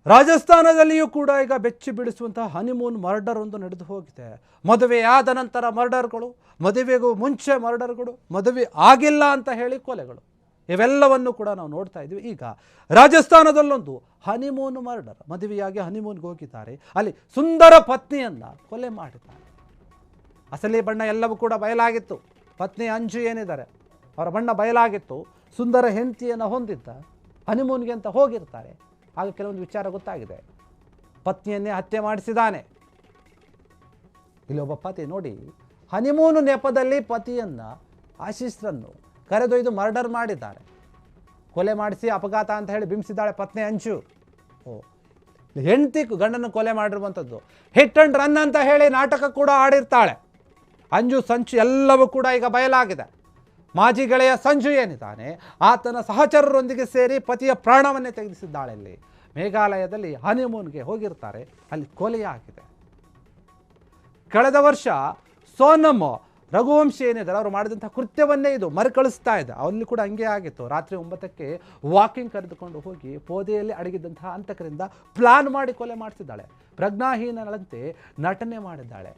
ರಾಜಸ್ಥಾನದಲ್ಲಿಯೂ ಕೂಡ ಈಗ ಬೆಚ್ಚಿ ಬೀಳಿಸುವಂತಹ ಹನಿಮೂನ್ ಮರ್ಡರ್ ಒಂದು ನಡೆದು ಹೋಗಿದೆ. ಮದುವೆಯಾದ ನಂತರ ಮರ್ಡರ್ಗಳು, ಮದುವೆಗೂ ಮುಂಚೆ ಮರ್ಡರ್ಗಳು, ಮದುವೆ ಆಗಿಲ್ಲ ಅಂತ ಹೇಳಿ ಕೊಲೆಗಳು, ಇವೆಲ್ಲವನ್ನು ಕೂಡ ನಾವು ನೋಡ್ತಾ ಇದ್ವಿ. ಈಗ ರಾಜಸ್ಥಾನದಲ್ಲೊಂದು ಹನಿಮೂನ್ ಮರ್ಡರ್, ಮದುವೆಯಾಗಿ ಹನಿಮೂನ್ಗೆ ಹೋಗಿದ್ದಾರೆ, ಅಲ್ಲಿ ಸುಂದರ ಪತ್ನಿಯನ್ನು ಕೊಲೆ ಮಾಡಿದ್ದಾರೆ. ಅಸಲಿ ಬಣ್ಣ ಎಲ್ಲವೂ ಕೂಡ ಬಯಲಾಗಿತ್ತು. ಪತ್ನಿ ಅಂಜು ಏನಿದ್ದಾರೆ ಅವರ ಬಣ್ಣ ಬಯಲಾಗಿತ್ತು. ಸುಂದರ ಹೆಂಡತಿಯನ್ನು ಹೊಂದಿದ್ದ, ಹನಿಮೂನ್ಗೆ ಅಂತ ಹೋಗಿರ್ತಾರೆ. ಆಗ ಕೆಲವೊಂದು ವಿಚಾರ ಗೊತ್ತಾಗಿದೆ. ಪತ್ನಿಯನ್ನೇ ಹತ್ಯೆ ಮಾಡಿಸಿದ್ದಾನೆ. ಇಲ್ಲಿ ಒಬ್ಬ ಪತಿ ನೋಡಿ, ಹನಿಮೂನು ನೆಪದಲ್ಲಿ ಪತಿಯನ್ನು, ಆಶೀಶ್ರನ್ನು ಕರೆದೊಯ್ದು ಮರ್ಡರ್ ಮಾಡಿದ್ದಾರೆ. ಕೊಲೆ ಮಾಡಿಸಿ ಅಪಘಾತ ಅಂತ ಹೇಳಿ ಬಿಂಬಿಸಿದ್ದಾಳೆ ಪತ್ನಿ ಅಂಜು. ಹೆಂಡತಿ ಗಂಡನ್ನು ಕೊಲೆ ಮಾಡಿರುವಂಥದ್ದು. ಹಿಟ್ ಅಂಡ್ ರನ್ ಅಂತ ಹೇಳಿ ನಾಟಕ ಕೂಡ ಆಡಿರ್ತಾಳೆ ಅಂಜು. ಸಂಚು ಎಲ್ಲವೂ ಕೂಡ ಈಗ ಬಯಲಾಗಿದೆ. ಮಾಜಿ ಗೆಳೆಯ ಸಂಜು ಏನಿದ್ದಾನೆ, ಆತನ ಸಹಚರರೊಂದಿಗೆ ಸೇರಿ ಪತಿಯ ಪ್ರಾಣವನ್ನೇ ತೆಗೆದಿಸಿದ್ದಾಳೆ. ಇಲ್ಲಿ ಮೇಘಾಲಯದಲ್ಲಿ ಹನಿಮೂನ್ಗೆ ಹೋಗಿರ್ತಾರೆ, ಅಲ್ಲಿ ಕೊಲೆಯಾಗಿದೆ. ಕಳೆದ ವರ್ಷ ಸೋನಮ್ ರಘುವಂಶಿ ಏನಿದ್ದಾರೆ ಅವರು ಮಾಡಿದಂಥ ಕೃತ್ಯವನ್ನೇ ಇದು ಮರುಕಳಿಸ್ತಾ ಇದೆ. ಅಲ್ಲಿ ಕೂಡ ಹಂಗೆ ಆಗಿತ್ತು. ರಾತ್ರಿ 9ಕ್ಕೆ ವಾಕಿಂಗ್ ಕರೆದುಕೊಂಡು ಹೋಗಿ ಪೋದೆಯಲ್ಲಿ ಅಡಗಿದ್ದಂತಹ ಅಂತಕರಿಂದ ಪ್ಲಾನ್ ಮಾಡಿ ಕೊಲೆ ಮಾಡಿಸಿದ್ದಾಳೆ. ಪ್ರಜ್ಞಾಹೀನಳಂತೆ ನಟನೆ ಮಾಡಿದ್ದಾಳೆ.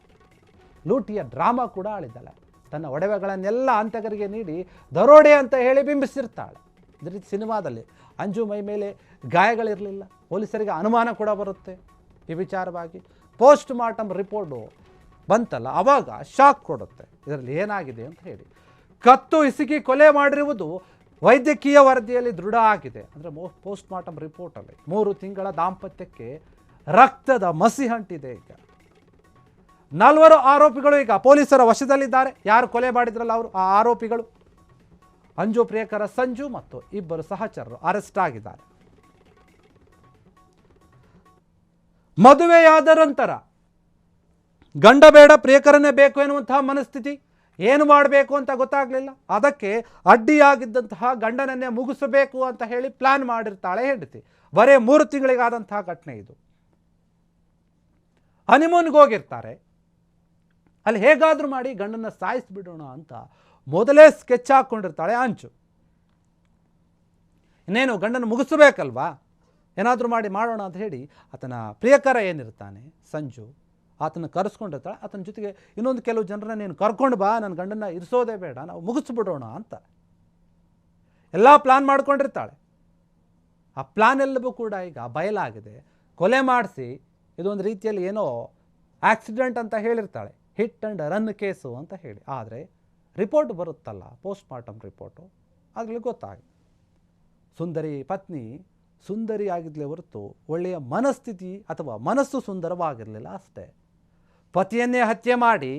ಲೂಟಿಯ ಡ್ರಾಮಾ ಕೂಡ ಆಳಿದ್ದಾಳೆ. ತನ್ನ ಒಡವೆಗಳನ್ನೆಲ್ಲ ಅಂತಕರಿಗೆ ನೀಡಿ ದರೋಡೆ ಅಂತ ಹೇಳಿ ಬಿಂಬಿಸಿರ್ತಾಳೆ. ಇದೇ ರೀತಿ ಸಿನಿಮಾದಲ್ಲಿ ಅಂಜು ಮೈ ಮೇಲೆ ಗಾಯಗಳಿರಲಿಲ್ಲ. ಪೊಲೀಸರಿಗೆ ಅನುಮಾನ ಕೂಡ ಬರುತ್ತೆ ಈ ವಿಚಾರವಾಗಿ. ಪೋಸ್ಟ್ ಮಾರ್ಟಮ್ ರಿಪೋರ್ಟು ಬಂತಲ್ಲ, ಆವಾಗ ಶಾಕ್ ಕೊಡುತ್ತೆ ಇದರಲ್ಲಿ ಏನಾಗಿದೆ ಅಂತ ಹೇಳಿ. ಕತ್ತು ಹಿಸುಕಿ ಕೊಲೆ ಮಾಡಿರುವುದು ವೈದ್ಯಕೀಯ ವರದಿಯಲ್ಲಿ ದೃಢ ಆಗಿದೆ. ಅಂದರೆ ಪೋಸ್ಟ್ ಮಾರ್ಟಮ್ ರಿಪೋರ್ಟಲ್ಲಿ 3 ತಿಂಗಳ ದಾಂಪತ್ಯಕ್ಕೆ ರಕ್ತದ ಮಸಿ ಅಂಟಿದೆ. ಈಗ 4 ಆರೋಪಿಗಳು ಈಗ ಪೊಲೀಸರ ವಶದಲ್ಲಿದ್ದಾರೆ. ಯಾರು ಕೊಲೆ ಮಾಡಿದ್ರಲ್ಲ ಅವರು, ಆ ಆರೋಪಿಗಳು ಅಂಜು ಪ್ರಿಯಕರ ಸಂಜು ಮತ್ತು 2 ಸಹಚರರು ಅರೆಸ್ಟ್ ಆಗಿದ್ದಾರೆ. ಮದುವೆಯಾದ ನಂತರ ಗಂಡ ಬೇಡ ಪ್ರಿಯಕರನ್ನೇ ಬೇಕು ಎನ್ನುವಂತಹ ಮನಸ್ಥಿತಿ, ಏನು ಮಾಡಬೇಕು ಅಂತ ಗೊತ್ತಾಗಲಿಲ್ಲ. ಅದಕ್ಕೆ ಅಡ್ಡಿಯಾಗಿದ್ದಂತಹ ಗಂಡನನ್ನೇ ಮುಗಿಸಬೇಕು ಅಂತ ಹೇಳಿ ಪ್ಲಾನ್ ಮಾಡಿರ್ತಾಳೆ ಹೆಂಡತಿ. ಬರೇ 3 ತಿಂಗಳಿಗಾದಂತಹ ಘಟನೆ ಇದು. ಹನಿಮೂನ್ಗೆ ಹೋಗಿರ್ತಾರೆ, ಅಲ್ಲಿ ಹೇಗಾದರೂ ಮಾಡಿ ಗಂಡನ ಸಾಯಿಸಿಬಿಡೋಣ ಅಂತ ಮೊದಲೇ ಸ್ಕೆಚ್ ಹಾಕ್ಕೊಂಡಿರ್ತಾಳೆ ಅಂಚು. ಇನ್ನೇನು ಗಂಡನ ಮುಗಿಸಬೇಕಲ್ವಾ, ಏನಾದರೂ ಮಾಡಿ ಮಾಡೋಣ ಅಂತ ಹೇಳಿ ಆತನ ಪ್ರಿಯಕರ ಏನಿರ್ತಾನೆ ಸಂಜು, ಆತನ ಕರೆಸ್ಕೊಂಡಿರ್ತಾಳೆ. ಆತನ ಜೊತೆಗೆ ಇನ್ನೊಂದು ಕೆಲವು ಜನರನ್ನ ನೀನು ಕರ್ಕೊಂಡು ಬಾ, ನನ್ನ ಗಂಡನ ಇರಿಸೋದೇ ಬೇಡ, ನಾವು ಮುಗಿಸ್ಬಿಡೋಣ ಅಂತ ಎಲ್ಲ ಪ್ಲಾನ್ ಮಾಡ್ಕೊಂಡಿರ್ತಾಳೆ. ಆ ಪ್ಲಾನ್ ಎಲ್ಲವೂ ಕೂಡ ಈಗ ಬಯಲಾಗಿದೆ. ಕೊಲೆ ಮಾಡಿಸಿ ಇದೊಂದು ರೀತಿಯಲ್ಲಿ ಏನೋ ಆಕ್ಸಿಡೆಂಟ್ ಅಂತ ಹೇಳಿರ್ತಾಳೆ, ಹಿಟ್ ಆ್ಯಂಡ್ ರನ್ ಕೇಸು ಅಂತ ಹೇಳಿ. ಆದರೆ ರಿಪೋರ್ಟ್ ಬರುತ್ತಲ್ಲ, ಪೋಸ್ಟ್ ಮಾರ್ಟಮ್ ರಿಪೋರ್ಟು, ಅದರಲ್ಲಿ ಗೊತ್ತಾಗಿದೆ ಸುಂದರಿ ಪತ್ನಿ ಸುಂದರಿ ಆಗಿದ್ಲೇ ಹೊರತು ಒಳ್ಳೆಯ ಮನಸ್ಥಿತಿ ಅಥವಾ ಮನಸ್ಸು ಸುಂದರವಾಗಿರಲಿಲ್ಲ ಅಷ್ಟೇ. ಪತಿಯನ್ನೇ ಹತ್ಯೆ ಮಾಡಿ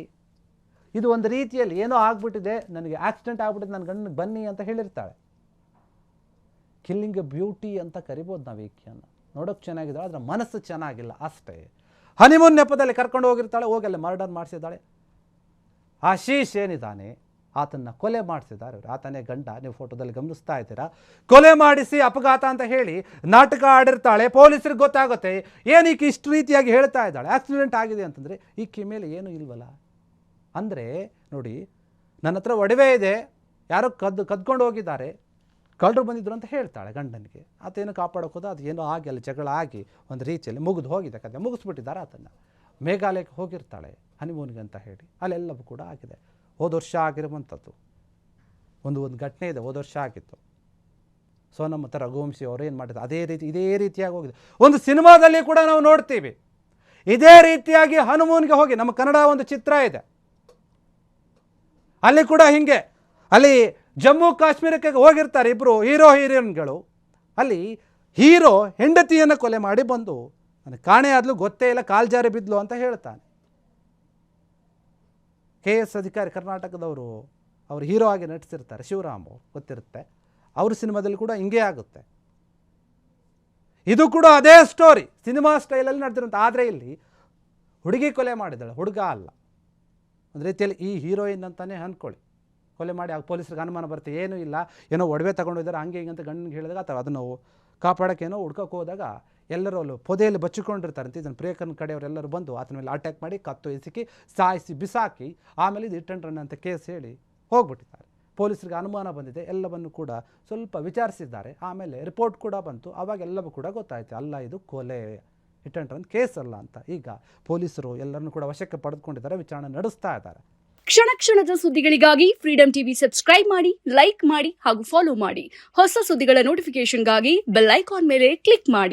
ಇದು ಒಂದು ರೀತಿಯಲ್ಲಿ ಏನೋ ಆಗ್ಬಿಟ್ಟಿದೆ, ನನಗೆ ಆಕ್ಸಿಡೆಂಟ್ ಆಗ್ಬಿಟ್ಟಿದೆ, ನನ್ನ ಗಂಡನಿಗೆ ಬನ್ನಿ ಅಂತ ಹೇಳಿರ್ತಾಳೆ. ಕಿಲ್ಲಿಂಗ್ ಬ್ಯೂಟಿ ಅಂತ ಕರಿಬೋದು ನಾವು ಈಕೆಯನ್ನು. ನೋಡೋಕ್ಕೆ ಚೆನ್ನಾಗಿದ್ದಾಳೆ, ಅದರ ಮನಸ್ಸು ಚೆನ್ನಾಗಿಲ್ಲ ಅಷ್ಟೇ. ಹನಿಮೂನ್ ನೆಪದಲ್ಲಿ ಕರ್ಕೊಂಡು ಹೋಗಿರ್ತಾಳೆ, ಹೋಗಿ ಅಲ್ಲಿ ಮರ್ಡರ್ ಮಾಡಿಸಿದ್ದಾಳೆ. ಆಶೀಶ್ ಏನಿದ್ದಾನೆ ಆತನ್ನು ಕೊಲೆ ಮಾಡಿಸಿದ್ದಾರೆ. ಆತನೇ ಗಂಡ, ನೀವು ಫೋಟೋದಲ್ಲಿ ಗಮನಿಸ್ತಾ ಇದ್ದೀರಾ. ಕೊಲೆ ಮಾಡಿಸಿ ಅಪಘಾತ ಅಂತ ಹೇಳಿ ನಾಟಕ ಆಡಿರ್ತಾಳೆ. ಪೊಲೀಸರಿಗೆ ಗೊತ್ತಾಗುತ್ತೆ, ಏನೀಕೆ ಇಷ್ಟು ರೀತಿಯಾಗಿ ಹೇಳ್ತಾ ಇದ್ದಾಳೆ, ಆಕ್ಸಿಡೆಂಟ್ ಆಗಿದೆ ಅಂತಂದರೆ ಈಕೆ ಮೇಲೆ ಏನೂ ಇಲ್ವಲ್ಲ. ಅಂದರೆ ನೋಡಿ, ನನ್ನ ಹತ್ರ ಒಡವೆ ಇದೆ, ಯಾರೋ ಕದ್ಕೊಂಡು ಹೋಗಿದ್ದಾರೆ, ಕಳ್ಳರು ಬಂದಿದ್ರು ಅಂತ ಹೇಳ್ತಾಳೆ ಗಂಡನಿಗೆ. ಆತೇನು ಕಾಪಾಡೋಕೆ ಹೋದ, ಅದು ಏನೋ ಆಗಿ ಅಲ್ಲಿ ಜಗಳ ಆಗಿ ಒಂದು ರೀತಿಯಲ್ಲಿ ಮುಗಿದು ಹೋಗಿದೆ, ಕತೆ ಮುಗಿಸ್ಬಿಟ್ಟಿದ್ದಾರೆ ಆತನ್ನು. ಮೇಘಾಲಯಕ್ಕೆ ಹೋಗಿರ್ತಾಳೆ ಹನಿಮೂನ್ಗೆ ಅಂತ ಹೇಳಿ, ಅಲ್ಲೆಲ್ಲವೂ ಕೂಡ ಆಗಿದೆ. ಹೋದ ವರ್ಷ ಆಗಿರುವಂಥದ್ದು ಒಂದು ಘಟನೆ ಇದೆ, ಹೋದ ವರ್ಷ ಆಗಿತ್ತು. ಸೋನಮ್ ಮತ್ತು ರಘುವಂಶಿ ಅವರು ಏನು ಮಾಡಿದ್ರು, ಇದೇ ರೀತಿಯಾಗಿ ಹೋಗಿದೆ. ಒಂದು ಸಿನಿಮಾದಲ್ಲಿ ಕೂಡ ನಾವು ನೋಡ್ತೀವಿ ಇದೇ ರೀತಿಯಾಗಿ ಹನಿಮೂನ್ಗೆ ಹೋಗಿ. ನಮ್ಮ ಕನ್ನಡ ಒಂದು ಚಿತ್ರ ಇದೆ, ಅಲ್ಲಿ ಕೂಡ ಹಿಂಗೆ, ಅಲ್ಲಿ ಜಮ್ಮು ಕಾಶ್ಮೀರಕ್ಕೆ ಹೋಗಿರ್ತಾರೆ ಇಬ್ಬರು ಹೀರೋ ಹೀರೋಯಿನ್ಗಳು. ಅಲ್ಲಿ ಹೀರೋ ಹೆಂಡತಿಯನ್ನು ಕೊಲೆ ಮಾಡಿ ಬಂದು ನನಗೆ ಕಾಣೆ ಆದ್ಲು, ಗೊತ್ತೇ ಇಲ್ಲ, ಕಾಲ್ಜಾರಿ ಬಿದ್ಲು ಅಂತ ಹೇಳ್ತಾನೆ. KS ಅಧಿಕಾರಿ ಕರ್ನಾಟಕದವರು, ಅವರು ಹೀರೋ ಆಗಿ ನಟಿಸಿರ್ತಾರೆ, ಶಿವರಾಮ್ ಗೊತ್ತಿರುತ್ತೆ. ಅವ್ರ ಸಿನಿಮಾದಲ್ಲಿ ಕೂಡ ಹಿಂಗೆ ಆಗುತ್ತೆ. ಇದು ಕೂಡ ಅದೇ ಸ್ಟೋರಿ, ಸಿನಿಮಾ ಸ್ಟೈಲಲ್ಲಿ ನಡೆದಿರುವಂಥ. ಆದರೆ ಇಲ್ಲಿ ಹುಡುಗಿ ಕೊಲೆ ಮಾಡಿದ್ದಾಳೆ, ಹುಡುಗ ಅಲ್ಲ. ಒಂದು ರೀತಿಯಲ್ಲಿ ಈ ಹೀರೋಯಿನ್ ಅಂತಲೇ ಅಂದ್ಕೊಳ್ಳಿ. ಕೊಲೆ ಮಾಡಿ ಆಗ ಪೊಲೀಸರಿಗೆ ಅನುಮಾನ ಬರುತ್ತೆ, ಏನೂ ಇಲ್ಲ, ಏನೋ ಒಡವೆ ತಗೊಂಡಿದ್ದಾರೆ ಹಂಗೆ ಹಿಂಗಂತ ಗಂಡನಿಗೆ ಹೇಳಿದಾಗ, ಅಥವಾ ಅದನ್ನು ಕಾಪಾಡೋಕ್ಕೇನೋ ಹುಡ್ಕೋಕೆ ಹೋದಾಗ ಎಲ್ಲರೂ ಅಲ್ಲಿ ಪೊದೆಯಲ್ಲಿ ಬಚ್ಚಿಕೊಂಡಿರ್ತಾರೆ ಅಂತ. ಇದನ್ನು ಪ್ರಿಯಕರನ ಕಡೆಯವರೆಲ್ಲರೂ ಬಂದು ಆತನ ಮೇಲೆ ಅಟ್ಯಾಕ್ ಮಾಡಿ ಕತ್ತು ಎಸಕಿ ಸಾಯಿಸಿ ಬಿಸಾಕಿ ಆಮೇಲೆ ಇದು ಹಿಟ್ ಆ್ಯಂಡ್ ರನ್ ಅಂತ ಕೇಸ್ ಹೇಳಿ ಹೋಗ್ಬಿಟ್ಟಿದ್ದಾರೆ. ಪೊಲೀಸರಿಗೆ ಅನುಮಾನ ಬಂದಿದೆ, ಎಲ್ಲವನ್ನು ಕೂಡ ಸ್ವಲ್ಪ ವಿಚಾರಿಸಿದ್ದಾರೆ. ಆಮೇಲೆ ರಿಪೋರ್ಟ್ ಕೂಡ ಬಂತು. ಆವಾಗ ಎಲ್ಲವೂ ಕೂಡ ಗೊತ್ತಾಯಿತು, ಅಲ್ಲ ಇದು ಕೊಲೆ ಹಿಟ್ ಆ್ಯಂಡ್ ರನ್ ಕೇಸ್ ಅಲ್ಲ ಅಂತ. ಈಗ ಪೊಲೀಸರು ಎಲ್ಲರನ್ನೂ ಕೂಡ ವಶಕ್ಕೆ ಪಡೆದುಕೊಂಡಿದ್ದಾರೆ, ವಿಚಾರಣೆ ನಡೆಸ್ತಾ ಇದ್ದಾರೆ. ಕ್ಷಣ ಕ್ಷಣದ ಸುದ್ದಿಗಳಿಗಾಗಿ ಫ್ರೀಡಂ ಟಿವಿ ಸಬ್ಸ್ಕ್ರೈಬ್ ಮಾಡಿ, ಲೈಕ್ ಮಾಡಿ ಹಾಗೂ ಫಾಲೋ ಮಾಡಿ. ಹೊಸ ಸುದ್ದಿಗಳ ನೋಟಿಫಿಕೇಶನ್ಗಾಗಿ ಬೆಲ್ ಐಕಾನ್ ಮೇಲೆ ಕ್ಲಿಕ್ ಮಾಡಿ.